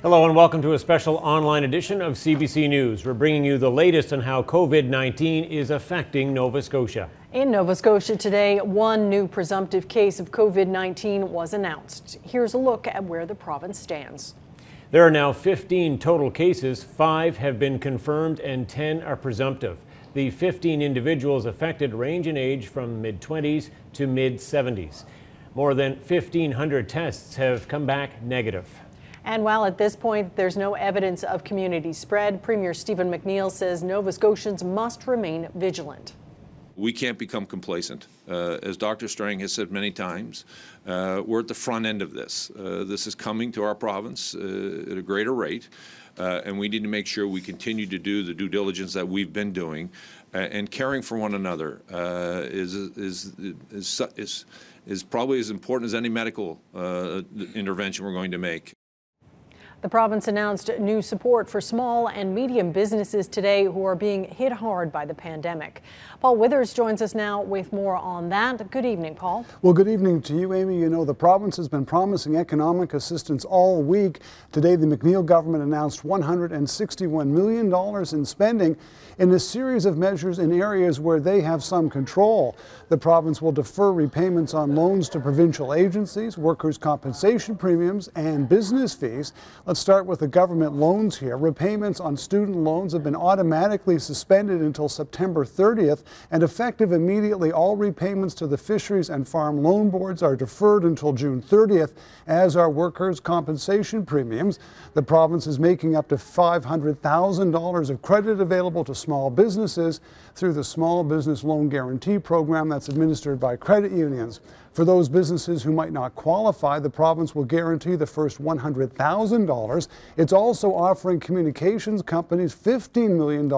Hello and welcome to a special online edition of CBC News. We're bringing you the latest on how COVID-19 is affecting Nova Scotia. In Nova Scotia today, one new presumptive case of COVID-19 was announced. Here's a look at where the province stands. There are now 15 total cases. 5 have been confirmed and 10 are presumptive. The 15 individuals affected range in age from mid-20s to mid-70s. More than 1,500 tests have come back negative. And while at this point there's no evidence of community spread, Premier Stephen McNeil says Nova Scotians must remain vigilant. We can't become complacent. As Dr. Strang has said many times, we're at the front end of this. This is coming to our province at a greater rate, and we need to make sure we continue to do the due diligence that we've been doing, and caring for one another is probably as important as any medical intervention we're going to make. The province announced new support for small and medium businesses today who are being hit hard by the pandemic. Paul Withers joins us now with more on that. Good evening, Paul. Well, good evening to you, Amy. You know, the province has been promising economic assistance all week. Today, the McNeil government announced $161 million in spending in a series of measures in areas where they have some control. The province will defer repayments on loans to provincial agencies, workers' compensation premiums, and business fees. Let's start with the government loans here. Repayments on student loans have been automatically suspended until September 30th, and effective immediately, all repayments to the Fisheries and Farm Loan Boards are deferred until June 30th, as are workers' compensation premiums. The province is making up to $500,000 of credit available to small businesses through the Small Business Loan Guarantee Program that's administered by credit unions. For those businesses who might not qualify, the province will guarantee the first $100,000. It's also offering communications companies $15 million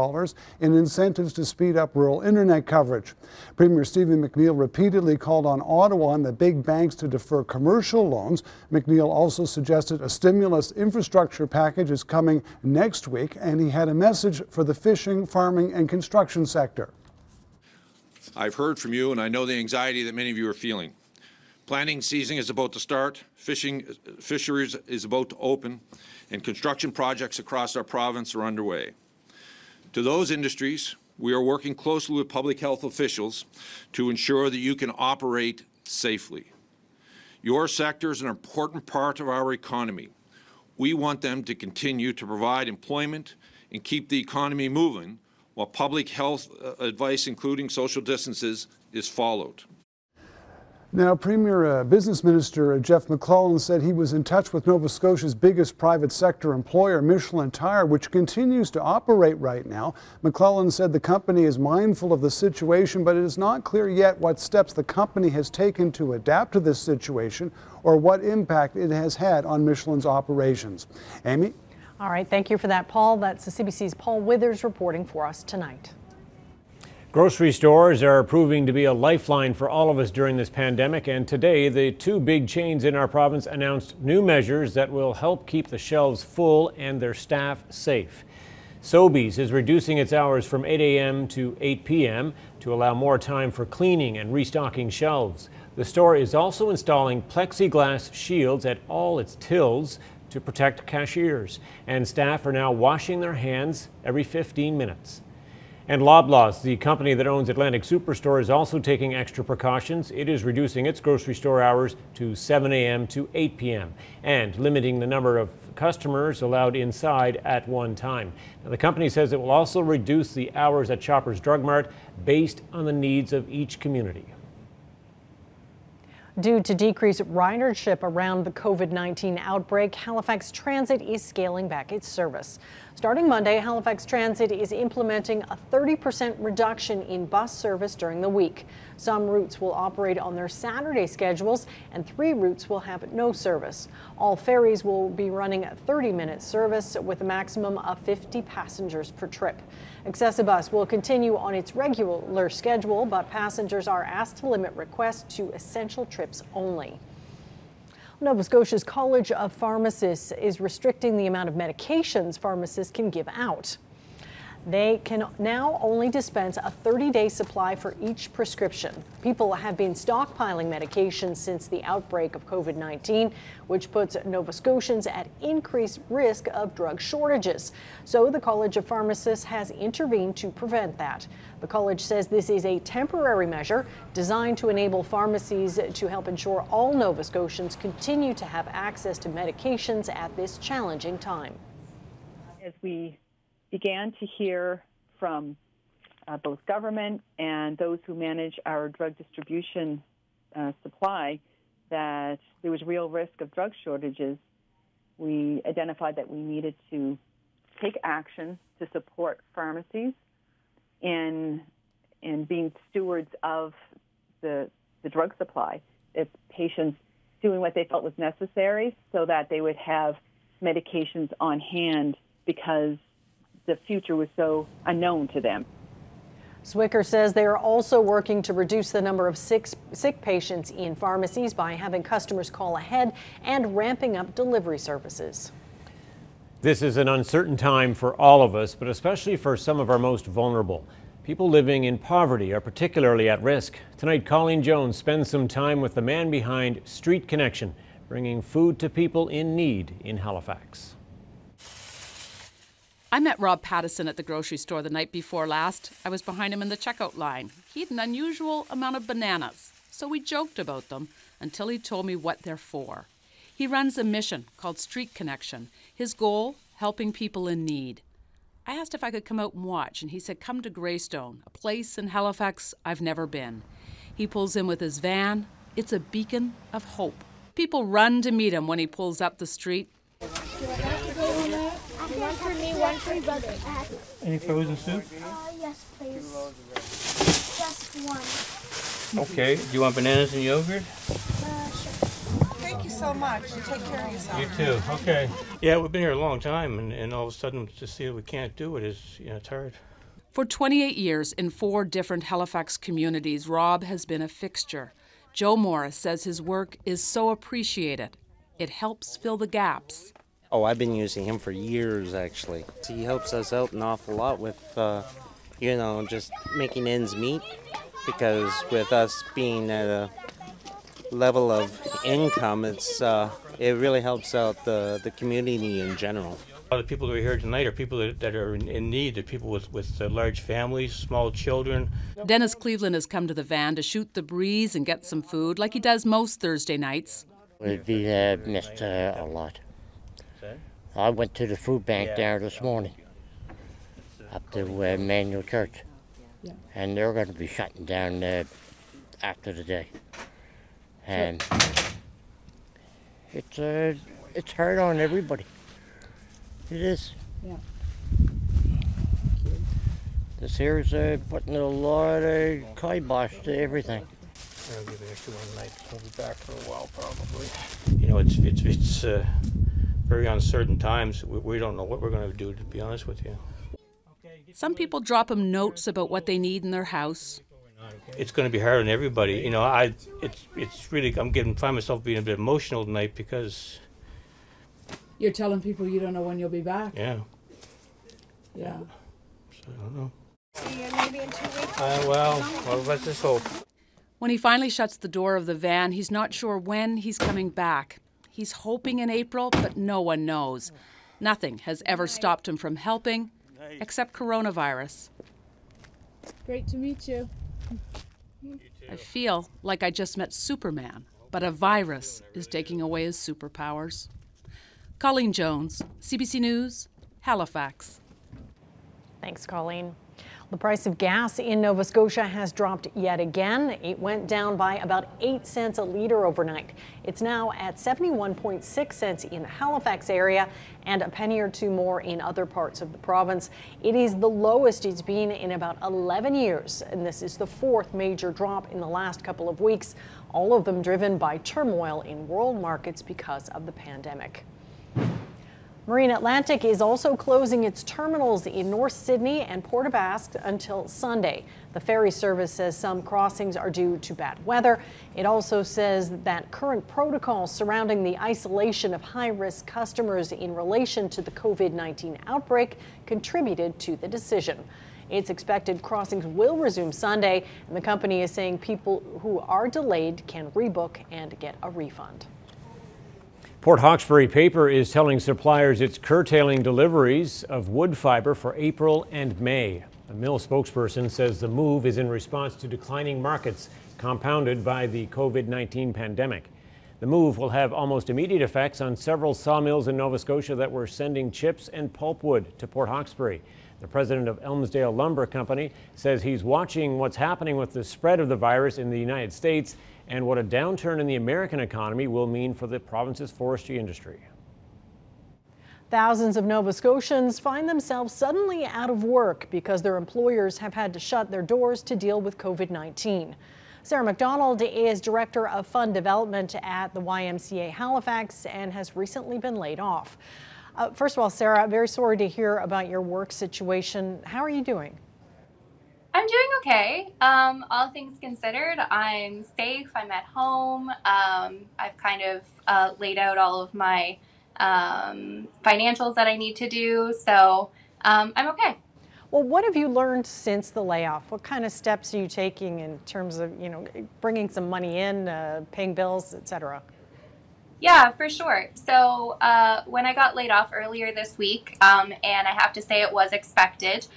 in incentives to speed up rural internet coverage. Premier Stephen McNeil repeatedly called on Ottawa and the big banks to defer commercial loans. McNeil also suggested a stimulus infrastructure package is coming next week, and he had a message for the fishing, farming, and construction sector. I've heard from you, and I know the anxiety that many of you are feeling. Planting season is about to start, fisheries is about to open, and construction projects across our province are underway. To those industries, we are working closely with public health officials to ensure that you can operate safely. Your sector is an important part of our economy. We want them to continue to provide employment and keep the economy moving while public health advice, including social distances, is followed. Now, Business Minister Jeff McClellan said he was in touch with Nova Scotia's biggest private sector employer, Michelin Tire, which continues to operate right now. McClellan said the company is mindful of the situation, but it is not clear yet what steps the company has taken to adapt to this situation or what impact it has had on Michelin's operations. Amy? All right, thank you for that, Paul. That's the CBC's Paul Withers reporting for us tonight. Grocery stores are proving to be a lifeline for all of us during this pandemic, and today the 2 big chains in our province announced new measures that will help keep the shelves full and their staff safe. Sobeys is reducing its hours from 8 a.m. to 8 p.m. to allow more time for cleaning and restocking shelves. The store is also installing plexiglass shields at all its tills to protect cashiers, and staff are now washing their hands every 15 minutes. And Loblaws, the company that owns Atlantic Superstore, is also taking extra precautions. It is reducing its grocery store hours to 7 a.m. to 8 p.m. and limiting the number of customers allowed inside at one time. Now, the company says it will also reduce the hours at Shoppers Drug Mart based on the needs of each community. Due to decreased ridership around the COVID-19 outbreak, Halifax Transit is scaling back its service. Starting Monday, Halifax Transit is implementing a 30% reduction in bus service during the week. Some routes will operate on their Saturday schedules, and 3 routes will have no service. All ferries will be running a 30-minute service with a maximum of 50 passengers per trip. Accessibus will continue on its regular schedule, but passengers are asked to limit requests to essential trips only. Nova Scotia's College of Pharmacists is restricting the amount of medications pharmacists can give out. They can now only dispense a 30-day supply for each prescription. People have been stockpiling medications since the outbreak of COVID-19, which puts Nova Scotians at increased risk of drug shortages. So the College of Pharmacists has intervened to prevent that. The college says this is a temporary measure designed to enable pharmacies to help ensure all Nova Scotians continue to have access to medications at this challenging time. As we began to hear from both government and those who manage our drug distribution supply that there was real risk of drug shortages, we identified that we needed to take action to support pharmacies in being stewards of the drug supply. It's patients doing what they felt was necessary so that they would have medications on hand because the future was so unknown to them. Zwicker says they are also working to reduce the number of sick patients in pharmacies by having customers call ahead and ramping up delivery services. This is an uncertain time for all of us, but especially for some of our most vulnerable. People living in poverty are particularly at risk. Tonight, Colleen Jones spends some time with the man behind Street Connection, bringing food to people in need in Halifax. I met Rob Pattison at the grocery store the night before last. I was behind him in the checkout line. He had an unusual amount of bananas, so we joked about them until he told me what they're for. He runs a mission called Street Connection. His goal, helping people in need. I asked if I could come out and watch, and he said, come to Greystone, a place in Halifax I've never been. He pulls in with his van. It's a beacon of hope. People run to meet him when he pulls up the street. One for me, one for your brother. Any frozen soup? Yes, please. Just one. Okay. Do you want bananas and yogurt? Sure. Thank you so much. You take care of yourself. You too. Okay. Yeah, we've been here a long time, and all of a sudden to see that we can't do it is, it's hard. For 28 years in 4 different Halifax communities, Rob has been a fixture. Joe Morris says his work is so appreciated. It helps fill the gaps. Oh, I've been using him for years, actually. He helps us out an awful lot with, just making ends meet. Because with us being at a level of income, it really helps out the community in general. A lot of people that are here tonight are people that are in need. They're people with large families, small children. Dennis Cleveland has come to the van to shoot the breeze and get some food, like he does most Thursday nights. We've been missed a lot. I went to the food bank there this morning, up to Manuel Church, and they're going to be shutting down after the day. And it's hard on everybody. It is. Yeah. This here is putting a lot of kibosh to everything. I'll give it extra one night. I'll be back for a while, probably. It's very uncertain times. We don't know what we're going to do, to be honest with you. Some people drop him notes about what they need in their house. It's going to be hard on everybody. It's really, find myself being a bit emotional tonight because... You're telling people you don't know when you'll be back. Yeah. Yeah. So I don't know. See you maybe in 2 weeks. Well, let's just hope. When he finally shuts the door of the van, he's not sure when he's coming back. He's hoping in April, but no one knows. Nothing has ever stopped him from helping, except coronavirus. Great to meet you. I feel like I just met Superman, but a virus is taking away his superpowers. Colleen Jones, CBC News, Halifax. Thanks, Colleen. The price of gas in Nova Scotia has dropped yet again. It went down by about 8 cents a litre overnight. It's now at 71.6 cents in the Halifax area and a penny or two more in other parts of the province. It is the lowest it's been in about 11 years, and this is the 4th major drop in the last couple of weeks, all of them driven by turmoil in world markets because of the pandemic. Marine Atlantic is also closing its terminals in North Sydney and Port aux Basques until Sunday. The ferry service says some crossings are due to bad weather. It also says that current protocols surrounding the isolation of high-risk customers in relation to the COVID-19 outbreak contributed to the decision. It's expected crossings will resume Sunday, and the company is saying people who are delayed can rebook and get a refund. Port Hawkesbury Paper is telling suppliers it's curtailing deliveries of wood fiber for April and May. A mill spokesperson says the move is in response to declining markets compounded by the COVID-19 pandemic. The move will have almost immediate effects on several sawmills in Nova Scotia that were sending chips and pulpwood to Port Hawkesbury. The president of Elmsdale Lumber Company says he's watching what's happening with the spread of the virus in the United States and what a downturn in the American economy will mean for the province's forestry industry. Thousands of Nova Scotians find themselves suddenly out of work because their employers have had to shut their doors to deal with COVID-19. Sarah MacDonald is Director of Fund Development at the YMCA Halifax and has recently been laid off. First of all, Sarah, very sorry to hear about your work situation. How are you doing? I'm doing okay. All things considered, I'm safe. I'm at home. I've kind of laid out all of my financials that I need to do, so I'm okay. Well, what have you learned since the layoff? What kind of steps are you taking in terms of, bringing some money in, paying bills, etc.? Yeah, for sure. So when I got laid off earlier this week, and I have to say it was expected,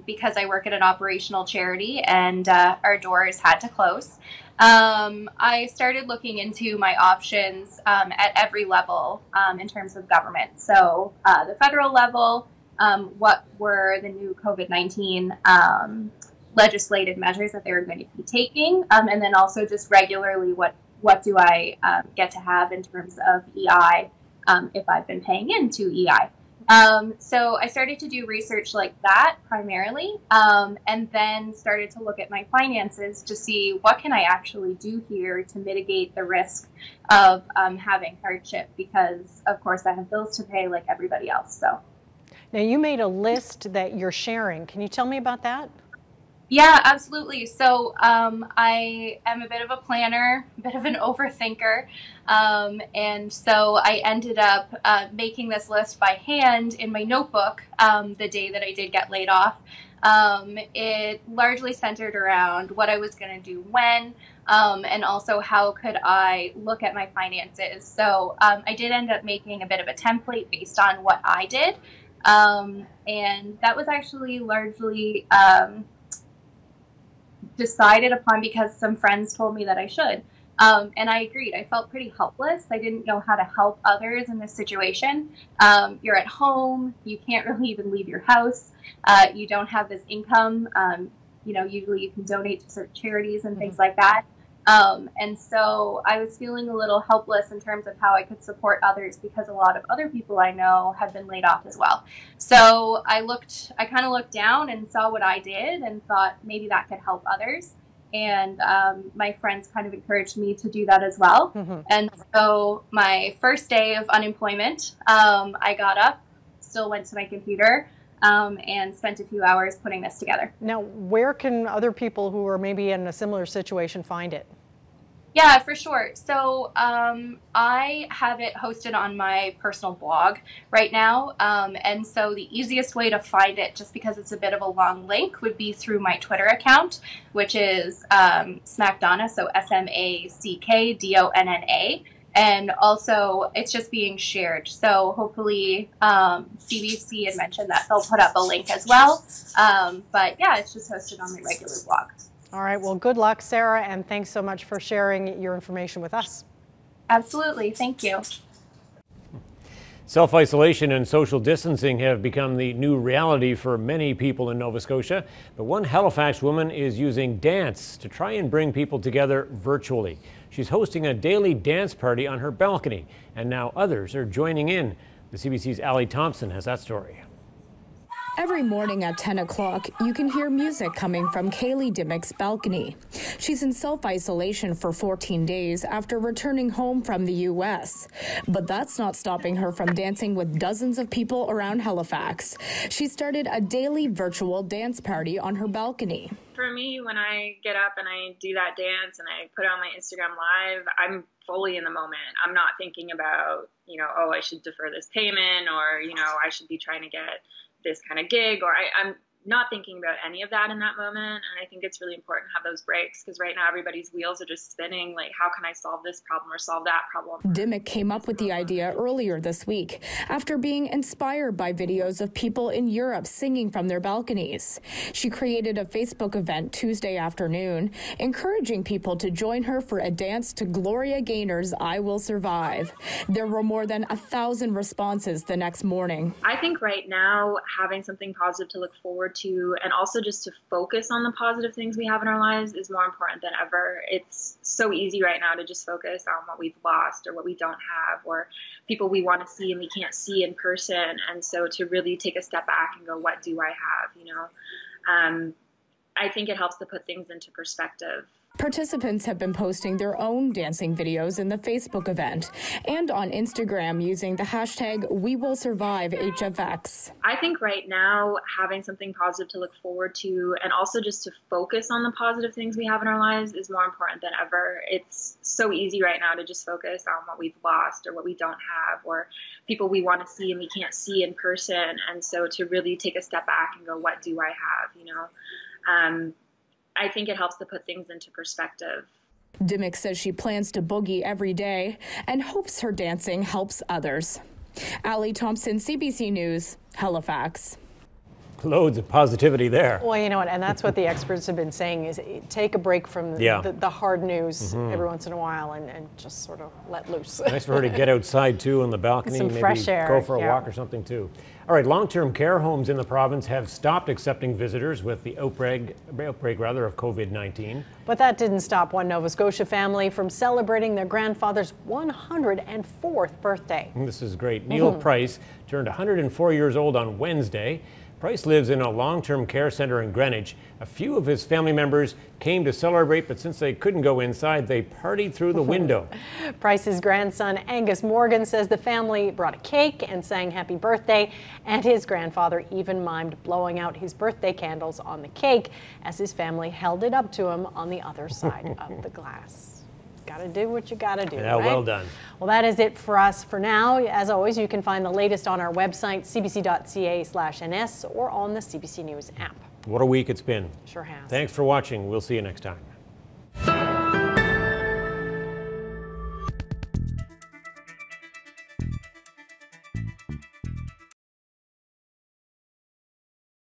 because I work at an operational charity and our doors had to close. I started looking into my options at every level in terms of government. So the federal level, what were the new COVID-19 legislative measures that they were going to be taking, and then also just regularly what do I get to have in terms of EI if I've been paying into EI. So I started to do research like that primarily, and then started to look at my finances to see what can I actually do here to mitigate the risk of having hardship, because of course I have bills to pay like everybody else. So now you made a list that you're sharing. Can you tell me about that? Yeah, absolutely. So I am a bit of a planner, a bit of an overthinker. And so I ended up making this list by hand in my notebook the day that I did get laid off. It largely centered around what I was going to do when, and also how could I look at my finances. So I did end up making a bit of a template based on what I did. And that was actually largely decided upon because some friends told me that I should. And I agreed. I felt pretty helpless. I didn't know how to help others in this situation. You're at home. You can't really even leave your house. You don't have this income. Usually you can donate to certain charities and things like that. And so I was feeling a little helpless in terms of how I could support others, because a lot of other people I know have been laid off as well. So I kind of looked down and saw what I did and thought maybe that could help others. And my friends kind of encouraged me to do that as well. Mm-hmm. And so my first day of unemployment, I got up, still went to my computer, and spent a few hours putting this together. Now, where can other people who are maybe in a similar situation find it? Yeah, for sure. So I have it hosted on my personal blog right now. And so the easiest way to find it, just because it's a bit of a long link, would be through my Twitter account, which is SmackDonna, so SMACKDONNA. And also, it's just being shared. So hopefully, CBC had mentioned that they'll put up a link as well. But yeah, it's just hosted on my regular blog. All right. Well, good luck, Sarah, and thanks so much for sharing your information with us. Absolutely. Thank you. Self-isolation and social distancing have become the new reality for many people in Nova Scotia. But one Halifax woman is using dance to try and bring people together virtually. She's hosting a daily dance party on her balcony, and now others are joining in. The CBC's Allie Thompson has that story. Every morning at 10 o'clock, you can hear music coming from Kaylee Dimmick's balcony. She's in self-isolation for 14 days after returning home from the U.S. But that's not stopping her from dancing with dozens of people around Halifax. She started a daily virtual dance party on her balcony. For me, when I get up and I do that dance and I put it on my Instagram Live, I'm fully in the moment. I'm not thinking about, oh, I should defer this payment, or, I should be trying to get this kind of gig, or I'm not thinking about any of that in that moment. And I think it's really important to have those breaks, because right now everybody's wheels are just spinning. Like, how can I solve this problem or solve that problem? Dimmick came up with the idea earlier this week after being inspired by videos of people in Europe singing from their balconies. She created a Facebook event Tuesday afternoon, encouraging people to join her for a dance to Gloria Gaynor's I Will Survive. There were more than 1,000 responses the next morning. I think right now having something positive to look forward to, and also just to focus on the positive things we have in our lives, is more important than ever. It's so easy right now to just focus on what we've lost or what we don't have, or people we want to see and we can't see in person. And so to really take a step back and go, what do I have? I think it helps to put things into perspective. Participants have been posting their own dancing videos in the Facebook event and on Instagram using the hashtag WeWillSurviveHFX. I think right now having something positive to look forward to, and also just to focus on the positive things we have in our lives, is more important than ever. It's so easy right now to just focus on what we've lost or what we don't have, or people we want to see and we can't see in person. And so to really take a step back and go, what do I have? I think it helps to put things into perspective. Dimmick says she plans to boogie every day and hopes her dancing helps others. Allie Thompson, CBC News, Halifax. Loads of positivity there. Well, you know what, and that's what the experts have been saying, is take a break from the hard news every once in a while and just sort of let loose. Nice for her to get outside too on the balcony, some maybe fresh air, go for a walk or something too. All right, long-term care homes in the province have stopped accepting visitors with the outbreak of COVID-19. But that didn't stop one Nova Scotia family from celebrating their grandfather's 104th birthday. And this is great. Neil Price turned 104 years old on Wednesday. Price lives in a long-term care center in Greenwich. A few of his family members came to celebrate, but since they couldn't go inside, they partied through the window. Price's grandson, Angus Morgan, says the family brought a cake and sang happy birthday, and his grandfather even mimed blowing out his birthday candles on the cake as his family held it up to him on the other side of the glass. Gotta do what you gotta do. Yeah, right? Well done. Well, that is it for us for now. As always, you can find the latest on our website, cbc.ca/ns, or on the CBC News app. What a week it's been. Sure has. Thanks for watching. We'll see you next time.